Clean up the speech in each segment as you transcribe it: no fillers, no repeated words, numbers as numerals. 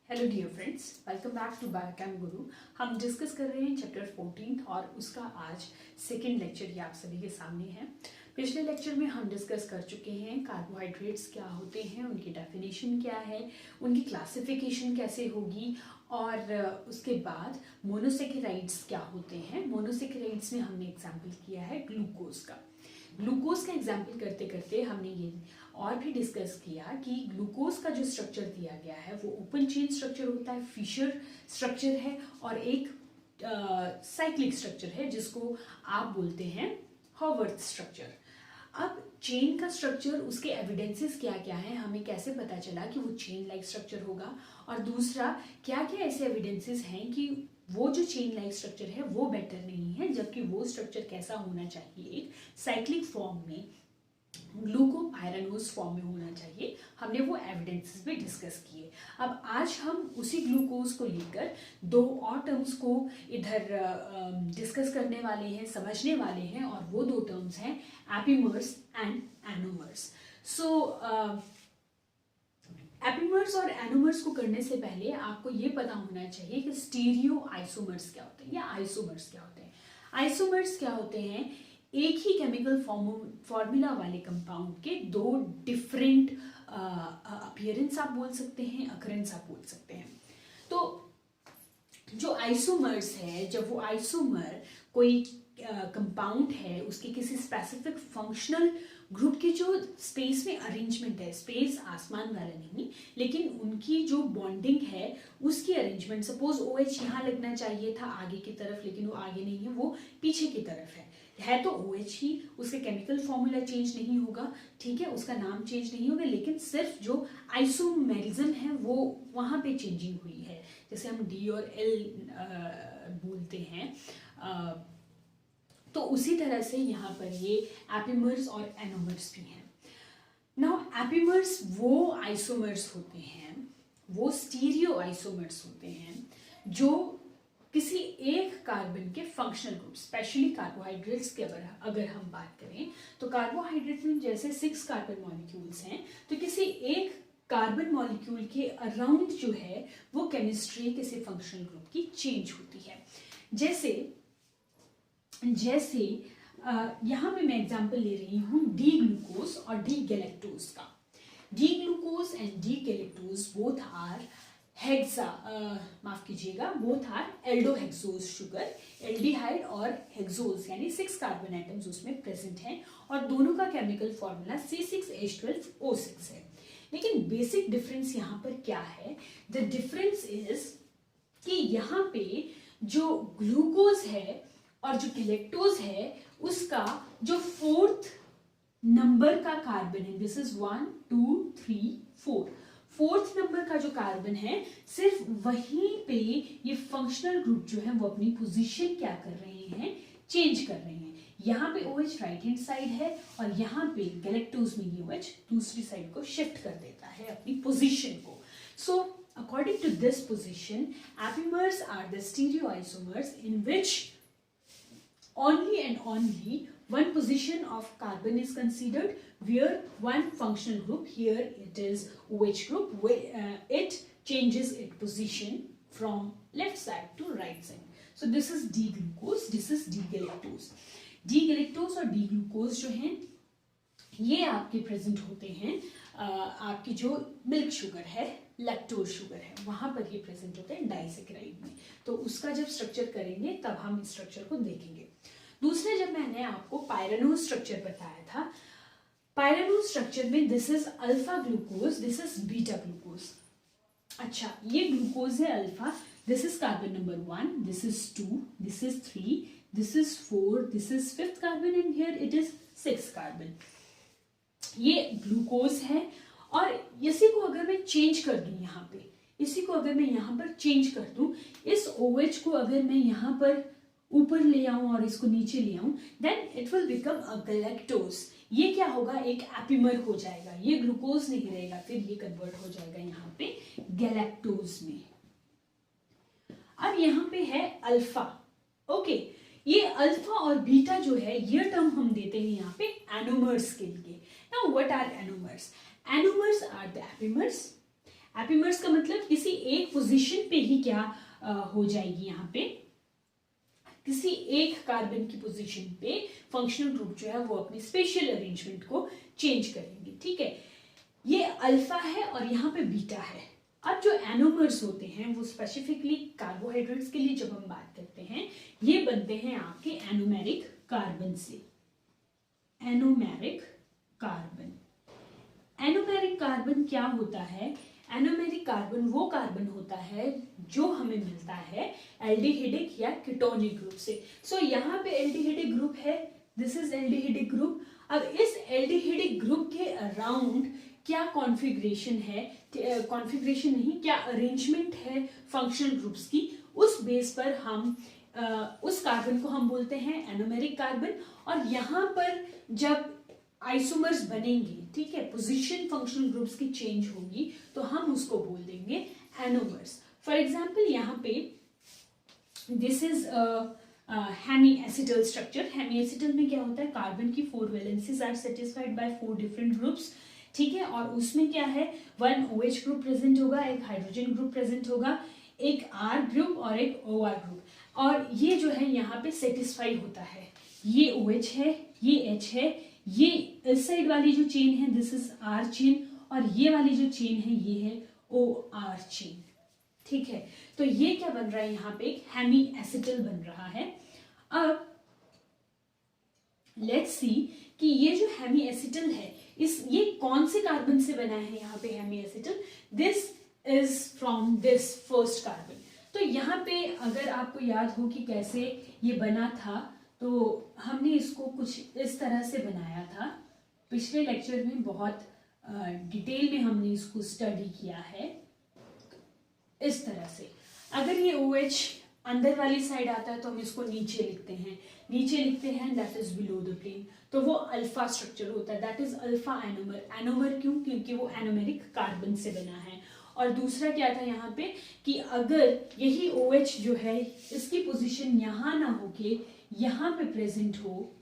Hello dear friends, welcome back to Biochem Guru. हम discuss कर रहे हैं चैप्टर 14 और उसका आज सेकेंड लेक्चर ये आप सभी के सामने है। पिछले लेक्चर में हम डिस्कस कर चुके हैं कार्बोहाइड्रेट्स क्या होते हैं, उनकी डेफिनेशन क्या है, उनकी क्लासिफिकेशन कैसे होगी और उसके बाद मोनोसेकेराइड्स क्या होते हैं। मोनोसेकेराइड्स में हमने एग्जाम्पल किया है ग्लूकोज का। ग्लूकोज का एग्जाम्पल करते करते हमने ये और भी डिस्कस किया कि ग्लूकोज का जो स्ट्रक्चर दिया गया है वो ओपन चेन स्ट्रक्चर होता है, फिशर स्ट्रक्चर है और एक साइक्लिक स्ट्रक्चर है जिसको आप बोलते हैं हॉवर्थ स्ट्रक्चर। अब चेन का स्ट्रक्चर, उसके एविडेंसेस क्या क्या हैं, हमें कैसे पता चला कि वो चेन लाइक स्ट्रक्चर होगा, और दूसरा क्या क्या ऐसे एविडेंसेस हैं कि वो जो चेन लाइक स्ट्रक्चर है वो बेटर नहीं है, जबकि वो स्ट्रक्चर कैसा होना चाहिए, एक साइक्लिक फॉर्म में, ग्लूकोपाइरानोज फॉर्म में होना चाहिए। हमने वो एविडेंसेस भी डिस्कस किए। अब आज हम उसी ग्लूकोज को लेकर दो और टर्म्स को इधर डिस्कस करने वाले हैं, समझने वाले हैं, और वो दो टर्म्स हैं epimers and anomers. So epimers और एनोमर्स को करने से पहले आपको ये पता होना चाहिए कि स्टीरियो आइसोमर्स क्या होते हैं या आइसोमर्स क्या होते हैं। आइसोमर्स क्या होते हैं? एक ही केमिकल फॉर्मूला वाले कंपाउंड के दो डिफरेंट अपीयरेंस आप बोल सकते हैं, अकरेंस आप बोल सकते हैं। तो जो आइसोमर्स है, जब वो आइसोमर कोई कंपाउंड है, उसके किसी स्पेसिफिक फंक्शनल ग्रुप की जो स्पेस में अरेंजमेंट है, स्पेस आसमान वाला नहीं, लेकिन उनकी जो बॉन्डिंग है उसकी अरेंजमेंट, सपोज OH यहाँ लगना चाहिए था आगे की तरफ, लेकिन वो आगे नहीं है, वो पीछे की तरफ है तो OH ही, उसके केमिकल फॉर्मूला चेंज नहीं होगा, ठीक है, उसका नाम चेंज नहीं होगा, लेकिन सिर्फ जो आइसोमेरिज्म है वो वहाँ पे चेंजिंग हुई है, जैसे हम D और L बोलते हैं। तो उसी तरह से यहाँ पर ये एपिमर्स और एनोमर्स भी हैं। नाउ एपिमर्स वो आइसोमर्स होते हैं, वो स्टीरियो आइसोमर्स होते हैं जो किसी एक कार्बन के फंक्शनल ग्रुप, स्पेशली कार्बोहाइड्रेट्स के अगर हम बात करें तो कार्बोहाइड्रेट्स में जैसे 6 कार्बन मॉलिक्यूल्स हैं, तो किसी एक कार्बन मॉलिक्यूल के अराउंड जो है वो केमिस्ट्री किसी फंक्शनल ग्रुप की चेंज होती है। जैसे यहाँ पे मैं एग्जांपल ले रही हूँ डी ग्लूकोज और डी गैलेक्टोज का। D glucose and D galactose both are माफ कीजिएगा, both are aldohexose sugar, aldehyde और हेक्सोज यानी 6 कार्बन एटम्स उसमें प्रेजेंट हैं और दोनों का केमिकल फॉर्मूला C6H12O6 है। लेकिन बेसिक डिफरेंस यहाँ पर क्या है? द डिफरेंस इज कि यहाँ पे जो ग्लूकोज है और जो गैलेक्टोज है उसका जो 4th नंबर का कार्बन है, दिस इज 1 2 3 4, 4th नंबर का जो कार्बन है, सिर्फ वहीं पे ये फंक्शनल ग्रुप जो है वो अपनी पोजीशन क्या कर रहे हैं, चेंज कर रहे हैं। यहाँ पे OH राइट हैंड साइड है और यहाँ पे गैलेक्टोज में ये OH दूसरी साइड को शिफ्ट कर देता है अपनी पोजीशन को। सो according to this position, epimers are the stereoisomers in which only and only one position of carbon is considered, where one functional group, here it is OH group, where it changes its position from left side to right side. So this is D glucose, this is D galactose. D galactose और D glucose जो हैं ये आपके present होते हैं आपकी जो milk sugar है, लैक्टोज शुगर है, वहां पर ये प्रेजेंट होते हैं डाइसेकेराइड में। तो उसका जब स्ट्रक्चर करेंगे तब हम इस स्ट्रक्चर को देखेंगे। दूसरे, जब मैंने आपको पायरानोज स्ट्रक्चर बताया था, पायरानोज स्ट्रक्चर में this is alpha glucose, this is beta glucose. अच्छा, ये ग्लूकोज है alpha, this is carbon number 1, this is 2, this is 3, this is 4, this is 5th carbon and here it is 6th carbon. ये glucose है और इसी को अगर मैं चेंज कर दूं, यहाँ पे इसी को अगर मैं यहाँ पर चेंज कर दूं, इस OH को अगर मैं यहाँ पर ऊपर ले आऊं और इसको नीचे ले आऊं, then it will become a galactose. ये क्या होगा? एक एपिमर हो जाएगा, ये ग्लूकोज नहीं रहेगा, फिर ये कन्वर्ट हो जाएगा यहाँ पे गैलेक्टोज में। अब यहाँ पे है अल्फा, ओके, ये अल्फा और बीटा जो है ये टर्म हम देते हैं यहाँ पे एनोमर्स के लिए। Now what are anomers? Anomers are the epimers epimers का मतलब किसी एक पोजीशन पे ही क्या हो जाएगी, यहाँ पे किसी एक कार्बन की पोजीशन पे फंक्शनल ग्रुप जो है वो अपनी स्पेशल अरेंजमेंट को चेंज करेंगे, ठीक है। ये अल्फा है और यहाँ पे बीटा है। अब जो एनोमर्स होते हैं वो स्पेसिफिकली कार्बोहाइड्रेट्स के लिए जब हम बात करते हैं, ये बनते हैं आपके एनोमेरिक कार्बन से। एनोमेरिक कार्बन, एनोमेरिक कार्बन क्या होता है? एनोमेरिक कार्बन वो कार्बन होता है जो हमें मिलता है एल्डिहाइडिक या कीटोनिक ग्रुप से। सो यहाँ पे एल्डिहाइडिक ग्रुप है, दिस इज एल्डिहाइडिक ग्रुप। अब इस एल्डिहाइडिक ग्रुप के अराउंड क्या कॉन्फ़िगरेशन है, कॉन्फ़िगरेशन नहीं, क्या अरेंजमेंट है फंक्शनल ग्रुप्स की, उस बेस पर हम उस कार्बन को हम बोलते हैं एनोमेरिक कार्बन। और यहाँ पर जब आइसोमर्स बनेंगे, ठीक है, पोजीशन फंक्शनल ग्रुप्स की चेंज होगी, तो हम उसको बोल देंगे एनोमर्स। फॉर एग्जांपल यहाँ पे this is hemiacetal structure. Hemiacetal में क्या होता है? कार्बन की 4 valencies are satisfied by 4 different groups, ठीक है। और उसमें क्या है, 1 OH ग्रुप प्रेजेंट होगा, एक हाइड्रोजन ग्रुप प्रेजेंट होगा, एक R ग्रुप और एक OR ग्रुप। और ये जो है यहाँ पे सेटिस्फाई होता है, ये OH है, ये H है, ये इस साइड वाली जो चेन है दिस इज R चेन, और ये वाली जो चेन है ये है OR चेन, ठीक है। तो ये क्या बन रहा है, यहाँ पे एक हेमी एसिटल बन रहा है। अब लेट्स सी कि ये जो हेमी एसिटल है, ये कौन से कार्बन से बना है? यहाँ पे hemiacetal, this is from this first carbon. तो यहाँ पे अगर आपको याद हो कि कैसे ये बना था, तो हमने इसको कुछ इस तरह से बनाया था। पिछले लेक्चर में बहुत डिटेल में हमने इसको स्टडी किया है। इस तरह से अगर ये OH अंदर वाली साइड आता है तो हम इसको नीचे लिखते हैं, that is below the plane. तो वो अल्फा स्ट्रक्चर होता है, that is alpha anomer. Anomer क्यों? क्योंकि वो एनोमेरिक कार्बन से बना है। और दूसरा क्या था यहाँ पे कि अगर यही OH जो है इसकी पोजीशन यहाँ ना होके यहाँ पे प्रेजेंट हो,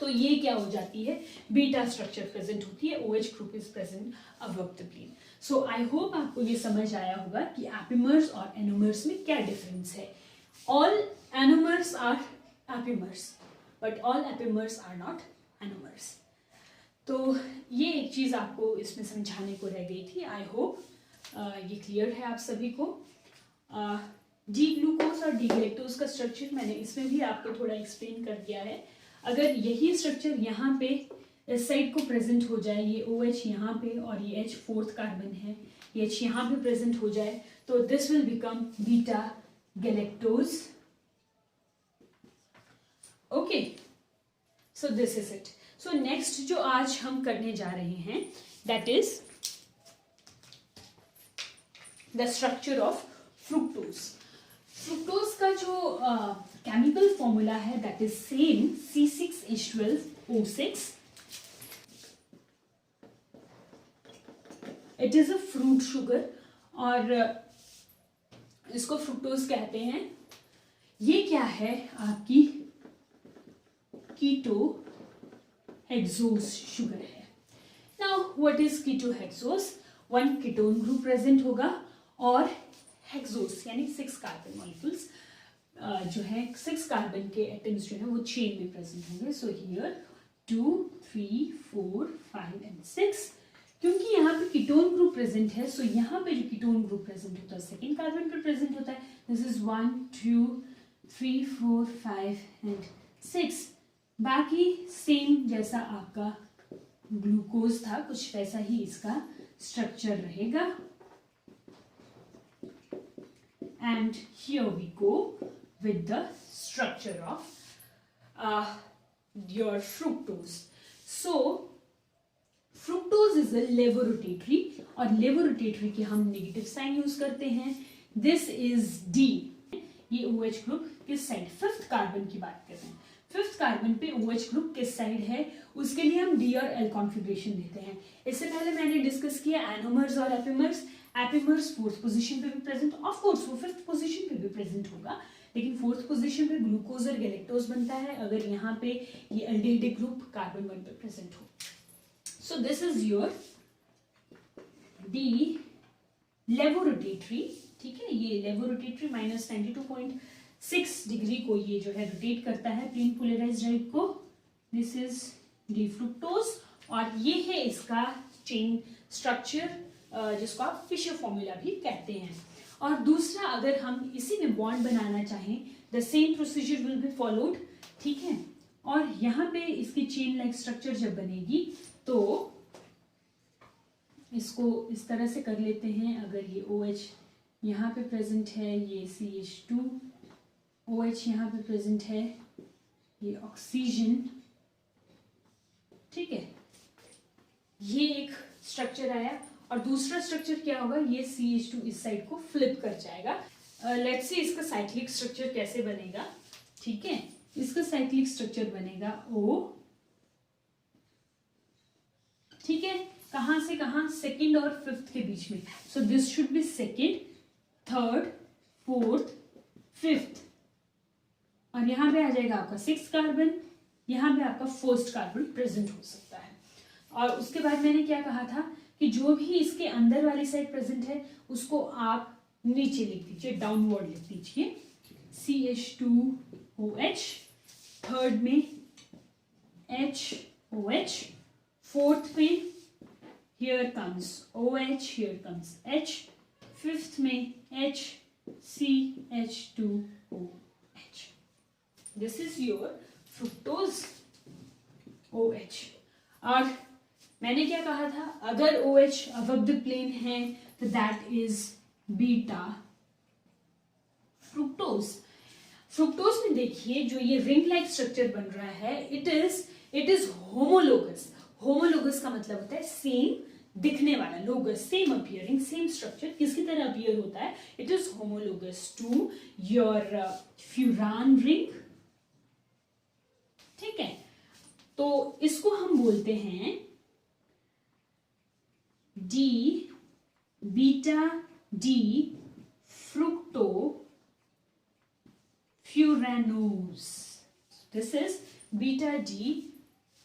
तो ये क्या हो जाती है, बीटा स्ट्रक्चर प्रेजेंट होती है, OH group is present above the plane. So I hope आपको ये समझ आया होगा कि एपिमर्स और एनोमर्स में क्या डिफरेंस है। All anomers are epimers but all epimers are not anomers. तो ये एक चीज आपको इसमें समझाने को रह गई थी। आई होप ये क्लियर है आप सभी को। डी ग्लूकोज और डी गैलेक्टोज का स्ट्रक्चर मैंने इसमें भी आपको थोड़ा एक्सप्लेन कर दिया है। अगर यही स्ट्रक्चर यहाँ पे इस साइड को प्रेजेंट हो जाए, ये OH यहाँ पे और ये H फोर्थ कार्बन है, ये H यहाँ पे प्रेजेंट हो जाए, तो this will become beta galactose. Okay, so this is it. So next जो आज हम करने जा रहे हैं that is the structure of fructose. Fructose का जो केमिकल फॉर्मूला है that is same C6H12O6। It is a fruit sugar और इसको फ्रुक्टोज कहते हैं। ये क्या है, आपकी कीटो हेक्सोज शुगर है। Now what is keto hexose? 1 ketone group present होगा और हेक्सोज यानी 6 कार्बन मॉलिक्यूल्स जो है 6 कार्बन के एटम्स जो है वो चेन में प्रेजेंट होंगे। So here 2 3 4 5 and 6। क्योंकि यहाँ पे कीटोन ग्रुप प्रेजेंट है, सो यहाँ पे जो कीटोन ग्रुप प्रेजेंट होता है सेकेंड कार्बन पे प्रेजेंट होता है। This is 1 2 3 4 5 and 6। बाकी सेम जैसा आपका ग्लूकोज था कुछ वैसा ही इसका स्ट्रक्चर रहेगा। And here we go with the structure of your fructose. So fructose is a levorotatory और levorotatory के हम नेगेटिव साइन यूज करते हैं। This is D। ये OH ग्रुप किस साइड, 5th कार्बन की बात कर रहे हैं। 5th कार्बन पे OH ग्रुप किस साइड है, उसके लिए हम D और L कॉन्फ़िगरेशन देते हैं। इससे पहले मैंने डिस्कस किया एनोमर्स और एपिमर्स। एपिमर्स 4th पोजीशन पे भी प्रेजेंट, ऑफ कोर्स वो 5th पोजीशन पे भी प्रेजेंट होगा, लेकिन 4th पोजीशन पे ग्लूकोज और गैलेक्टोज बनता है अगर यहाँ पे ये एल्डिहाइड ग्रुप कार्बन 1 पे प्रेजेंट हो। So this is your D levorotatory, ठीक है, ये लेवोरोटेटरी -92.6 डिग्री को ये जो है रोटेट करता है प्लेन पोलराइज्ड ड्राइव को। दिस इज डी फ्रुक्टोज, और ये है इसका चेन स्ट्रक्चर जिसको आप फिशर फॉर्मूला भी कहते हैं। और दूसरा, अगर हम इसी में बॉन्ड बनाना चाहें, the same procedure will be followed, ठीक है। और यहाँ पे इसकी चेन लाइक स्ट्रक्चर जब बनेगी तो इसको इस तरह से कर लेते हैं। अगर ये OH यहाँ पे प्रेजेंट है, ये CH2 OH यहाँ पे प्रेजेंट है, ये ऑक्सीजन, ठीक है, ये एक स्ट्रक्चर आया। और दूसरा स्ट्रक्चर क्या होगा, ये CH2 इस साइड को फ्लिप कर जाएगा। लेट्स सी इसका साइक्लिक स्ट्रक्चर कैसे बनेगा, ठीक है। इसका साइक्लिक स्ट्रक्चर बनेगा O, ठीक है, कहां से कहां, सेकंड और फिफ्थ के बीच में। So this should be second, third, fourth, fifth, और यहां पे आ जाएगा आपका 6 कार्बन, यहां पे आपका फर्स्ट कार्बन प्रेजेंट हो सकता है। और उसके बाद मैंने क्या कहा था कि जो भी इसके अंदर वाली साइड प्रेजेंट है उसको आप नीचे लिख दीजिए, डाउनवर्ड लिख दीजिए, CH2OH, थर्ड में HOH, फोर्थ में here comes OH, here comes H, fifth में H, CH2OH. This is your fructose OH. और मैंने क्या कहा था, अगर OH above the plane है तो that is beta fructose. Fructose में देखिए जो ये रिंग लाइक स्ट्रक्चर बन रहा है, इट इज होमोलोगस। होमोलोगस का मतलब होता है सेम दिखने वाला, लोगस सेम अपियरिंग, सेम स्ट्रक्चर किसकी तरह अपियर होता है, it is homologous to your furan ring, ठीक है। तो इसको हम बोलते हैं D beta D fructofuranose. This is beta D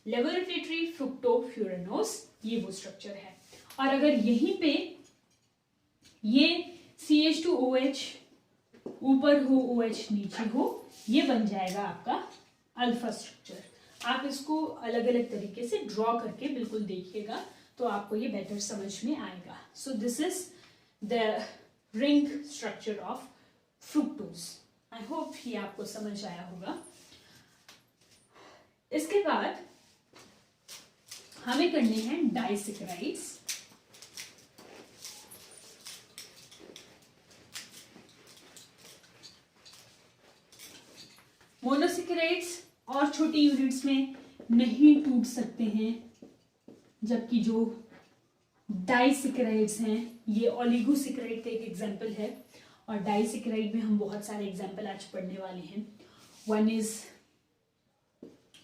levorotatory fructofuranose, ये वो स्ट्रक्चर है। और अगर यहीं पे ये CH2OH ऊपर हो, OH नीचे हो, ये बन जाएगा आपका अल्फा स्ट्रक्चर। आप इसको अलग अलग तरीके से ड्रॉ करके बिल्कुल देखिएगा तो आपको ये बेटर समझ में आएगा। सो this is the ring structure of fructose. I hope ये आपको समझ आया होगा। इसके बाद हमें करने हैं डाइसेकेराइड्स। मोनोसेकेराइड्स और छोटी यूनिट्स में नहीं टूट सकते हैं, जबकि जो डाइसेकेराइड्स हैं ये ओलिगोसेकेराइड का एक एग्जांपल है। और डाइसेकेराइड में हम बहुत सारे एग्जांपल आज पढ़ने वाले हैं। One is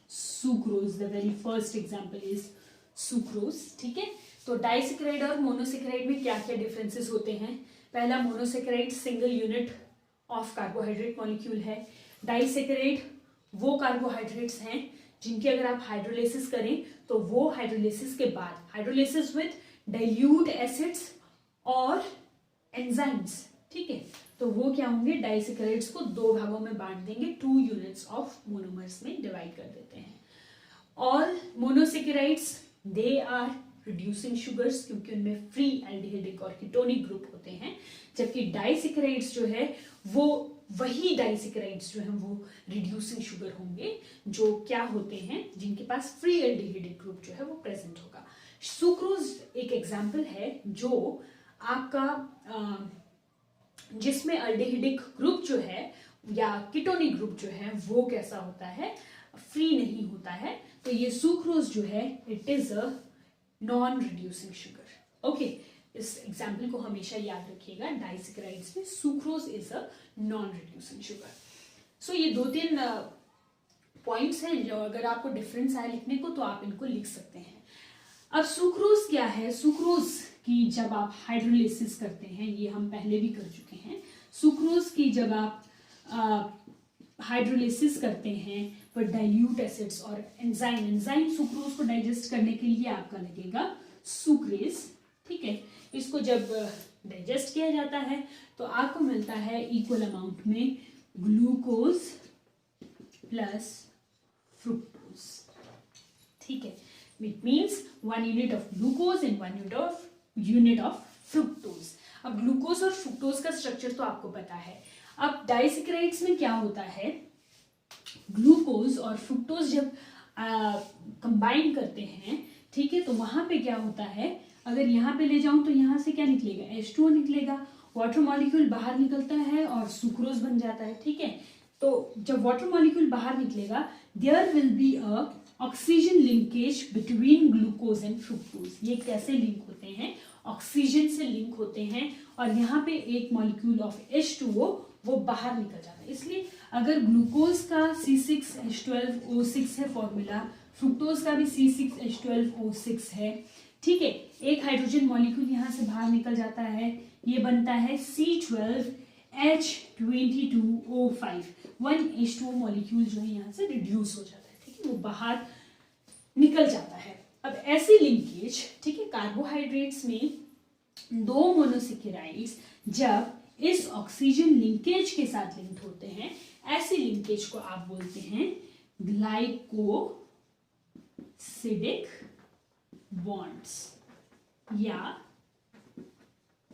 sucrose, the very first example is sucrose, ठीक है। तो डाइसेकेराइड और मोनोसेकेराइड में क्या क्या डिफरेंसेस होते हैं। पहला, monosaccharide single unit of carbohydrate molecule है। डाइसेकेराइड वो कार्बोहाइड्रेट्स हैं जिनकी अगर आप हाइड्रोलिसिस करें तो वो हाइड्रोलिसिस के बाद, हाइड्रोलिसिस विद डाइल्यूट एसिड्स और एंजाइम्स, ठीक है, तो वो क्या होंगे, डाइसेकेराइड्स को दो भागों में बांट देंगे, 2 यूनिट्स ऑफ मोनोमर्स में डिवाइड कर देते हैं। और monosaccharides they are reducing sugars क्योंकि उनमें फ्री एल्डिहाइडिक और कीटोनिक ग्रुप होते हैं, जबकि डाइसेकेराइड्स जो है वो वही डाइसेकेराइड्स जो हैं वो रिड्यूसिंग शुगर होंगे जो क्या होते हैं, जिनके पास फ्री एल्डिहाइडिक ग्रुप जो है वो प्रेजेंट होगा। सुक्रोज एक एग्जाम्पल है जो आपका जिसमें एल्डिहाइडिक ग्रुप जो है या कीटोनिक ग्रुप जो है वो कैसा होता है, फ्री नहीं होता है। तो ये सुक्रोज जो है it is a non reducing sugar. Okay, इस एग्जाम्पल को हमेशा याद रखिएगा, डाइसेकेराइड्स में sucrose is a non reducing sugar. So ये 2-3 पॉइंट्स हैं जो अगर आपको डिफरेंस आए लिखने को तो आप इनको लिख सकते हैं। अब सुक्रोज क्या है, सुक्रोज की जब आप हाइड्रोलिसिस करते हैं, ये हम पहले भी कर चुके हैं, सुक्रोज की जब आप हाइड्रोलिसिस करते हैं पर डाइल्यूट एसिड्स और एंजाइम सुक्रोज को डाइजेस्ट करने के लिए आपका लगेगा सुक्रेज, ठीक है। इसको जब डाइजेस्ट किया जाता है तो आपको मिलता है इक्वल अमाउंट में ग्लूकोज प्लस फ्रुक्टोज, ठीक है। It means 1 unit of glucose and 1 unit of fructose. अब ग्लूकोज और फ्रुक्टोज का स्ट्रक्चर तो आपको पता है। अब डाइसैकेराइड्स में क्या होता है, ग्लूकोज और फ्रुक्टोज जब कंबाइन करते हैं, ठीक है, तो वहां पे क्या होता है, अगर यहाँ पे ले जाऊं तो यहाँ से क्या निकलेगा, H2O निकलेगा, वाटर मॉलिक्यूल बाहर निकलता है और सुक्रोज बन जाता है, ठीक है। तो जब वाटर मॉलिक्यूल बाहर निकलेगा, there will be a oxygen linkage between glucose and fructose. ये कैसे लिंक होते हैं, ऑक्सीजन से लिंक होते हैं, और यहाँ पे एक मॉलिक्यूल ऑफ H2O वो बाहर निकल जाता है। इसलिए अगर ग्लूकोज का C6H12O6 है फॉर्मूला, फ्रुक्टोज का भी C6H12O6 है, ठीक है। एक हाइड्रोजन मॉलिक्यूल यहाँ से बाहर निकल जाता है, ये बनता है C12H22O5। 1 H2O मॉलिक्यूल जो है यहाँ से रिड्यूस हो जाता है, ठीक है, वो बाहर निकल जाता है। अब ऐसी लिंकेज, ठीक है, कार्बोहाइड्रेट्स में 2 मोनोसेकेराइड्स जब इस ऑक्सीजन लिंकेज के साथ लिंक्ड होते हैं, ऐसी लिंकेज को आप बोलते हैं ग्लाइकोसिडिक बॉन्ड्स या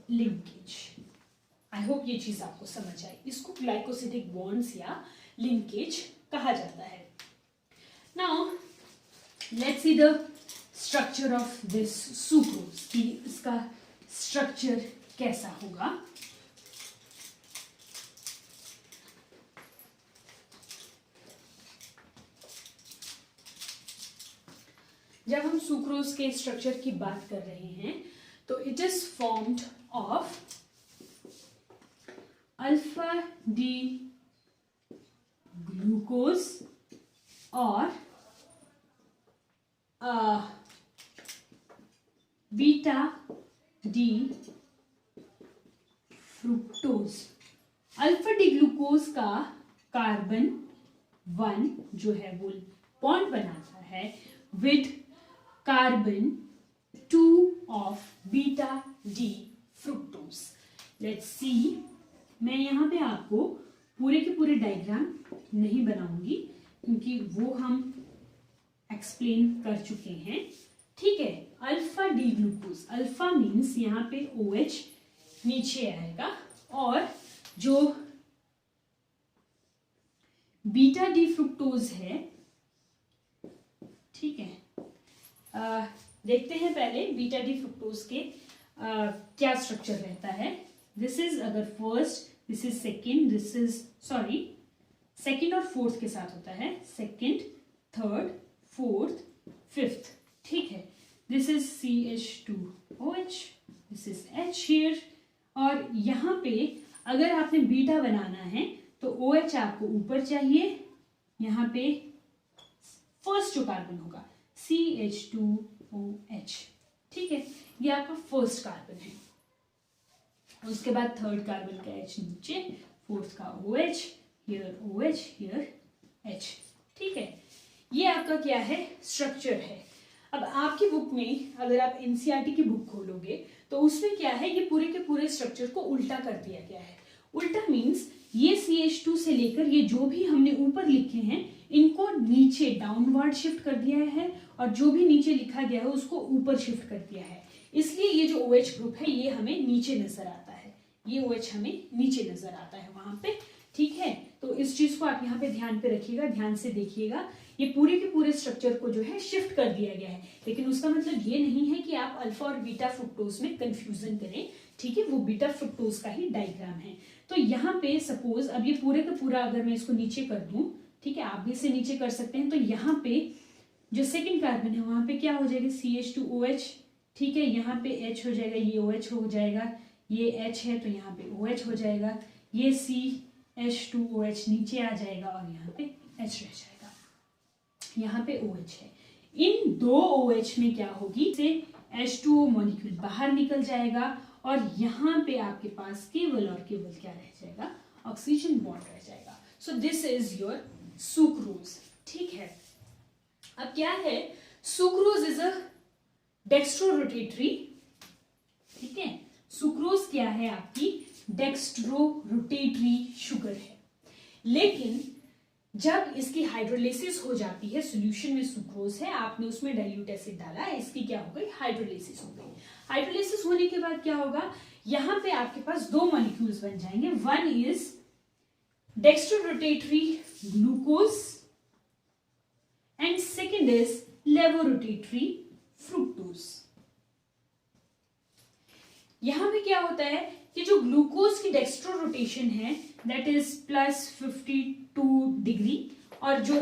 लिंकेज। आई होप ये चीज आपको समझ आई। इसको ग्लाइकोसिडिक बॉन्ड्स या लिंकेज कहा जाता है। Now let's see the structure of this sucrose, कि इसका स्ट्रक्चर कैसा होगा। जब हम सुक्रोज के स्ट्रक्चर की बात कर रहे हैं तो it is formed of alpha D glucose और beta D fructose. Alpha D glucose का कार्बन 1 जो है वो बॉन्ड बनाता है with carbon 2 of beta D fructose. Let's see, मैं यहाँ पे आपको पूरे के पूरे डायग्राम नहीं बनाऊंगी क्योंकि वो हम एक्सप्लेन कर चुके हैं, ठीक है। Alpha D glucose, alpha means यहाँ पे OH नीचे आएगा, और जो बीटा डी फ्रुक्टोज है, ठीक है, देखते हैं पहले बीटा डी फ्रुक्टोज के क्या स्ट्रक्चर रहता है। दिस इज अगर first, this is second, this is sorry second और फोर्थ के साथ होता है, सेकेंड, थर्ड, फोर्थ, फिफ्थ, ठीक है। This is CH2OH, this is H here, और यहाँ पे अगर आपने बीटा बनाना है तो OH आपको ऊपर चाहिए, यहाँ पे फर्स्ट जो कार्बन होगा CH2OH, ठीक है, ये आपका फर्स्ट कार्बन है। उसके बाद थर्ड कार्बन का H नीचे, फोर्थ का OH, here OH, here H, ठीक है। ये आपका क्या है, स्ट्रक्चर है। अब आपकी बुक में अगर आप NCERT की बुक खोलोगे तो उसमें क्या है, ये पूरे के पूरे स्ट्रक्चर को उल्टा कर दिया गया है। उल्टा मीन्स ये CH2 से लेकर ये जो भी हमने ऊपर लिखे हैं इनको नीचे डाउनवर्ड शिफ्ट कर दिया है, और जो भी नीचे लिखा गया है उसको ऊपर शिफ्ट कर दिया है। इसलिए ये जो OH ग्रुप है ये हमें नीचे नजर आता है, ये OH हमें नीचे नजर आता है वहां पे, ठीक है। तो इस चीज को आप यहाँ पे ध्यान पे रखिएगा, ध्यान से देखिएगा। ये पूरे के पूरे स्ट्रक्चर को जो है शिफ्ट कर दिया गया है, लेकिन उसका मतलब ये नहीं है कि आप अल्फा और बीटा फ्रुक्टोज में कंफ्यूजन करें, ठीक है, वो बीटा फ्रुक्टोज का ही डायग्राम है। तो यहाँ पे सपोज अब ये पूरे का पूरा अगर मैं इसको नीचे कर दूं, ठीक है, आप भी इसे नीचे कर सकते हैं, तो यहाँ पे जो सेकंड कार्बन है वहां पे क्या हो जाएगा, CH2OH, ठीक है, यहाँ पे H हो जाएगा, ये OH हो जाएगा, ये H है तो यहाँ पे OH हो जाएगा, ये CH2OH नीचे आ जाएगा और यहाँ पे H रह जाएगा, यहाँ पे OH है। इन दो OH में क्या होगी, से H2O मॉलिक्यूल बाहर निकल जाएगा और यहाँ पे आपके पास केवल और केवल क्या रह जाएगा, ऑक्सीजन बॉन्ड रह जाएगा। सो दिस इज योर सुक्रोज, ठीक है। अब क्या है, सुक्रोज इज अ डेक्स्ट्रोरोटेटरी ठीक है, सुक्रोज क्या है, आपकी डेक्स्ट्रो रोटेटरी शुगर है। लेकिन जब इसकी हाइड्रोलिसिस हो जाती है, सॉल्यूशन में सुक्रोज है, आपने उसमें डाइल्यूट एसिड डाला, इसकी क्या हो गई, हाइड्रोलिसिस हो गई। हाइड्रोलिसिस होने के बाद क्या होगा, यहां पे आपके पास दो मॉलिक्यूल्स बन जाएंगे, one is dextro rotatory glucose and second is levo rotatory fructose. यहां पे क्या होता है कि जो ग्लूकोज की डेक्स्ट्रो रोटेशन है दैट इज +52 डिग्री, और जो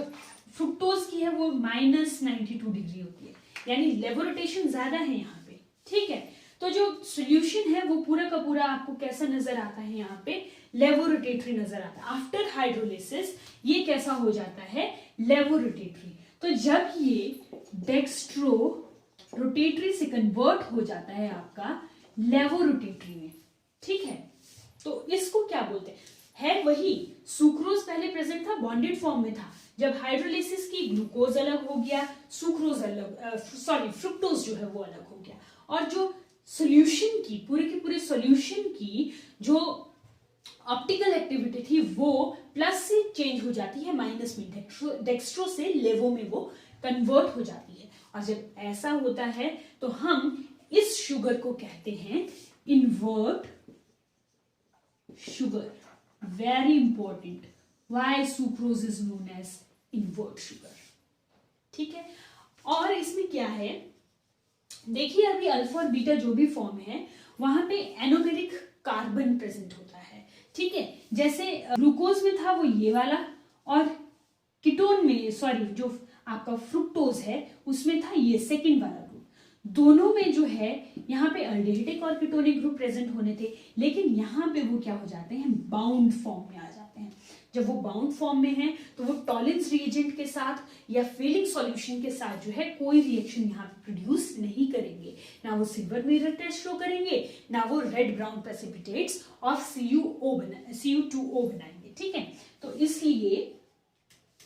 फ्रुक्टोज की है वो -92 डिग्री होती है, यानी लेवो रोटेशन ज्यादा है यहाँ पे, ठीक है। तो जो सोल्यूशन है वो पूरा का पूरा आपको कैसा नजर आता है, यहाँ पे लेवो रोटेटरी नजर आता है। आफ्टर हाइड्रोलिसिस ये कैसा हो जाता है, लेवो रोटेटरी। तो जब ये डेक्स्ट्रो रोटेटरी से कन्वर्ट हो जाता है आपका लेवो रोटेटरी में, ठीक है, तो इसको क्या बोलते हैं, वही सुक्रोज पहले प्रेजेंट था, बॉन्डेड फॉर्म में था। जब हाइड्रोलिसिस की ग्लूकोज अलग हो गया, सुक्रोज अलग, फ्रुक्टोज जो है वो अलग हो गया, और जो सॉल्यूशन की पूरे के पूरे सॉल्यूशन की जो ऑप्टिकल एक्टिविटी थी वो प्लस से चेंज हो जाती है माइनस में, डेक्स्ट्रो से लेवो में वो कन्वर्ट हो जाती है। और जब ऐसा होता है तो हम इस शुगर को कहते हैं invert sugar. Very important, why sucrose is known as invert sugar, ठीक है। और इसमें क्या है, देखिए अभी अल्फा और बीटा जो भी फॉर्म है वहां पे एनोमेरिक कार्बन प्रेजेंट होता है, ठीक है। जैसे ग्लूकोज में था वो ये वाला, और कीटोन में जो आपका फ्रुक्टोज है उसमें था ये सेकंड वाला ग्रुप। दोनों में जो है यहाँ पे अल्डिहाइडिक और कीटोनिक ग्रुप प्रेजेंट होने थे, लेकिन यहाँ पे वो क्या हो जाते हैं, बाउंड फॉर्म में आ जाते हैं। जब वो बाउंड फॉर्म में है तो वो टॉलेंस रिएजेंट के साथ या फेलिंग सॉल्यूशन के साथ जो है कोई रिएक्शन यहाँ पे प्रोड्यूस नहीं करेंगे, ना वो सिल्वर मिरर टेस्ट शो करेंगे, ना वो red brown precipitates of CU2O बनाएंगे, ठीक है। तो इसलिए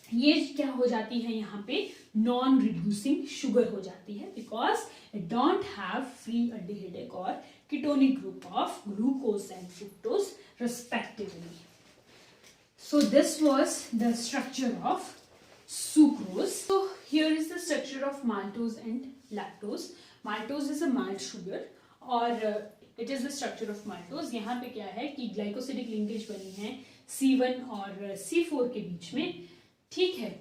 ये क्या हो जाती है, यहाँ पे नॉन रिड्यूसिंग शुगर हो जाती है, because it don't have free aldehydic और ketonic group of glucose and fructose respectively. So this was the structure of sucrose. So here is the structure of maltose and lactose. Maltose is a malt sugar और it is the structure of maltose. यहाँ पे क्या है कि glycosidic linkage बनी है C1 और C4 के बीच में, ठीक है।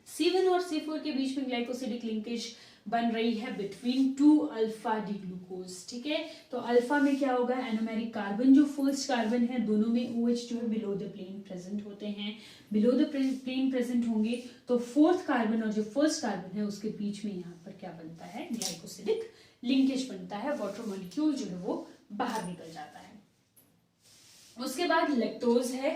C1 और C4 के बीच में ग्लाइकोसिडिक लिंकेज बन रही है बिटवीन 2 अल्फा डी ग्लूकोज, ठीक है। तो अल्फा में क्या होगा, एनोमेरिक कार्बन जो फर्स्ट कार्बन है दोनों में OH जो है बिलो द प्लेन प्रेजेंट होते हैं, बिलो द प्लेन प्रेजेंट होंगे तो फोर्थ कार्बन और जो फर्स्ट कार्बन है उसके बीच में यहाँ पर क्या बनता है, ग्लाइकोसिडिक लिंकेज बनता है, वाटर मॉलिक्यूल जो है वो बाहर निकल जाता है। उसके बाद लैक्टोज है।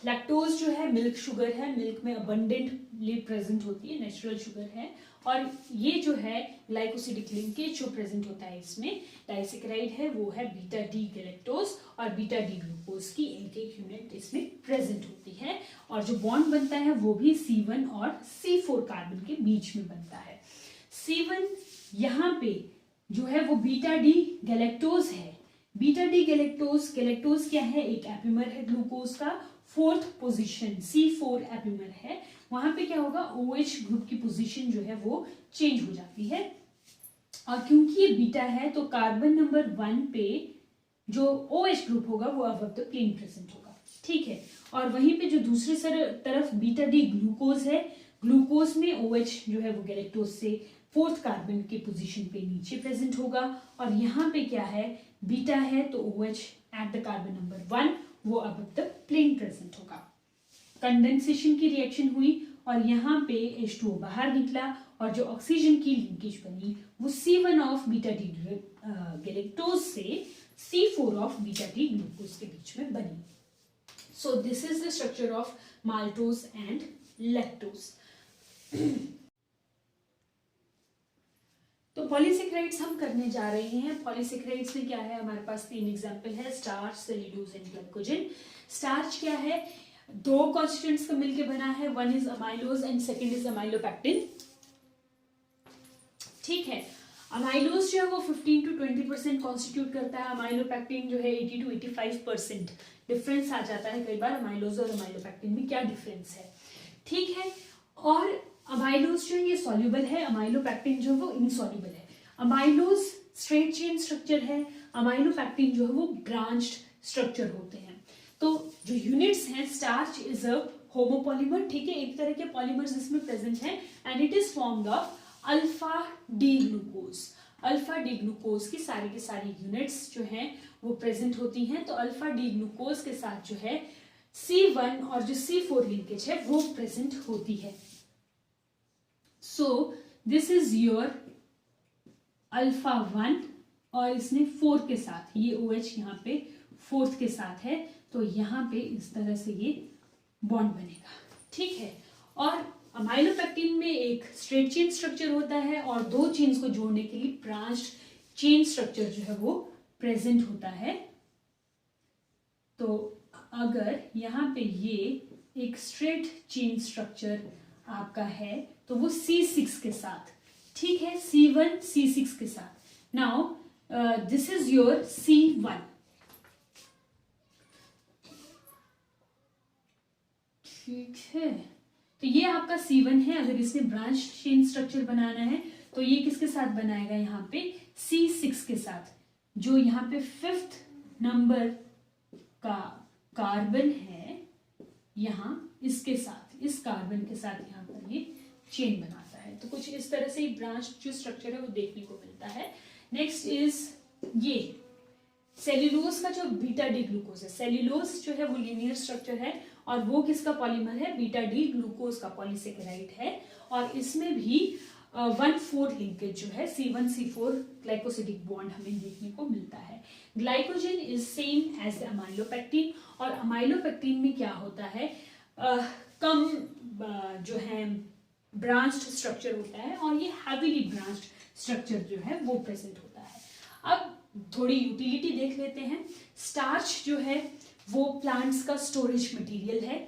लैक्टोज जो है मिल्क शुगर है, मिल्क में अबंडेंटली प्रेजेंट होती है, नेचुरल शुगर है, और ये जो है ग्लाइकोसिडिक लिंकेज जो प्रेजेंट होता है इसमें डाइसेकेराइड है, वो है बीटा डी गैलेक्टोज और बीटा डी ग्लूकोज की एक एक यूनिट इसमें प्रेजेंट होती है, और जो बॉन्ड बनता है वो भी C1 और C4 कार्बन के बीच में बनता है। C1 यहाँ पे जो है वो बीटा डी गैलेक्टोज है। बीटा डी गैलेक्टोज, गैलेक्टोज क्या है, एक एपिमर है ग्लूकोज का, फोर्थ पोजीशन C4 एपिमर है, वहां पे क्या होगा, OH ग्रुप की पोजीशन जो है वो चेंज हो जाती है, और क्योंकि ये बीटा है तो कार्बन नंबर 1 पे जो OH ग्रुप होगा वो अबव द प्लेन प्रेजेंट होगा, ठीक है। और वहीं पे जो दूसरी तरफ बीटा डी ग्लूकोज है, ग्लूकोज में OH जो है वो गैलेक्टोज से फोर्थ कार्बन के पोजीशन पे नीचे प्रेजेंट होगा, और यहाँ पे क्या है, बीटा है तो OH at the carbon number 1 वो अबव द प्लेन प्रेजेंट होगा। कंडेंसेशन की रिएक्शन हुई और यहाँ पे H2O बाहर निकला, और जो ऑक्सीजन की लिंकेज बनी वो C1 of beta D galactose से C4 of beta D glucose के बीच में बनी। सो this is the structure of maltose and lactose. तो पॉलीसेकेराइड्स हम करने जा रहे हैं। पॉलीसेकेराइड्स में क्या है, हमारे पास 3 एग्जाम्पल है, starch, cellulose and glycogen. Starch क्या है, 2 कॉन्स्टिट्यूएंट्स का मिलके बना है, one is amylose and second is amylopectin, ठीक है। अमाइलोज जो है वो 15 to 20% कॉन्स्टिट्यूट करता है, अमाइलोपेक्टिन जो है 80 to 85%। डिफरेंस आ जाता है कई बार अमाइलोज और अमाइलोपेक्टिन में क्या डिफरेंस है, ठीक है। और अमाइलोज जो है ये सॉल्युबल है, अमाइलोपेक्टिन जो है वो इनसॉल्युबल है। अमाइलोज स्ट्रेट चेन स्ट्रक्चर है, अमाइलोपेक्टिन जो है वो ब्रांच्ड स्ट्रक्चर होते हैं। तो जो यूनिट्स हैं, स्टार्च इज अ होमोपॉलीमर, ठीक है, एक तरह के पॉलीमर्स इसमें प्रेजेंट हैं and it is formed of alpha D glucose. Alpha D glucose की सारी यूनिट्स जो हैं वो प्रेजेंट होती हैं। तो अल्फा डी ग्लूकोज के साथ जो है C1 और जो C4 लिंकेज है वो प्रेजेंट होती है। सो दिस इज योर अल्फा 1 और इसने 4 के साथ, ये OH यहाँ पे 4th के साथ है, तो यहाँ पे इस तरह से ये बॉन्ड बनेगा, ठीक है। और अमाइलोपेक्टिन में एक स्ट्रेट चेन स्ट्रक्चर होता है और दो चेन्स को जोड़ने के लिए ब्रांच्ड चेन स्ट्रक्चर जो है वो प्रेजेंट होता है। तो अगर यहाँ पे ये एक स्ट्रेट चेन स्ट्रक्चर आपका है तो वो C6 के साथ, ठीक है, C1 C6 के साथ। Now this is your C1, ठीक है। तो ये आपका C1 है। अगर इसने ब्रांच चेन स्ट्रक्चर बनाना है तो ये किसके साथ बनाएगा, यहाँ पे C6 के साथ, जो यहाँ पे 5th नंबर का कार्बन है, यहाँ इसके साथ, इस कार्बन के साथ यहाँ पर ये चेन बनाता है। तो कुछ इस तरह से ब्रांच जो स्ट्रक्चर है वो देखने को मिलता है। नेक्स्ट इज ये सेल्यूलोज का जो बीटा डी ग्लूकोज है। सेल्यूलोज जो है वो लीनियर स्ट्रक्चर है और वो किसका पॉलीमर है, बीटा डी ग्लूकोज का पॉलीसेकेराइड है। और इसमें भी 1,4 लिंकेज जो है C1 C4 ग्लाइकोसिडिक बॉन्ड हमें देखने को मिलता है। Glycogen is same as amylopectin और अमाइलोपेक्टिन में क्या होता है, कम जो है ब्रांच्ड स्ट्रक्चर होता है और ये हैवीली ब्रांच्ड स्ट्रक्चर जो है वो प्रेजेंट होता है। अब थोड़ी यूटिलिटी देख लेते हैं। स्टार्च जो है वो प्लांट्स का स्टोरेज मटेरियल है,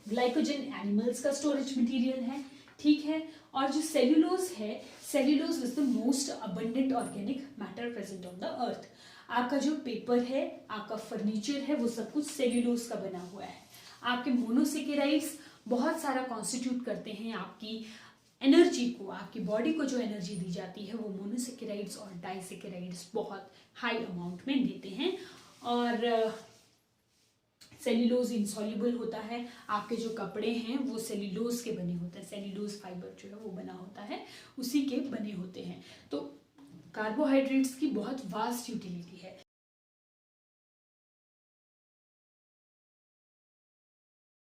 ग्लाइकोजन एनिमल्स का स्टोरेज मटेरियल है, ठीक है। और जो सेल्यूलोज है, cellulose is the most abundant organic matter present on the earth. आपका जो पेपर है, आपका फर्नीचर है, वो सब कुछ सेल्यूलोज का बना हुआ है। आपके मोनोसेकेराइड्स बहुत सारा कॉन्स्टिट्यूट करते हैं आपकी एनर्जी को, आपकी बॉडी को जो एनर्जी दी जाती है वो मोनोसेकेराइड्स और डाइसेकेराइड्स बहुत हाई अमाउंट में देते हैं। और सेल्यूलोज इनसॉल्युबल होता है। आपके जो कपड़े हैं वो सेल्यूलोज के बने होते हैं, सेल्यूलोज फाइबर जो है वो बना होता है, उसी के बने होते हैं। तो कार्बोहाइड्रेट्स की बहुत वास्ट यूटिलिटी है।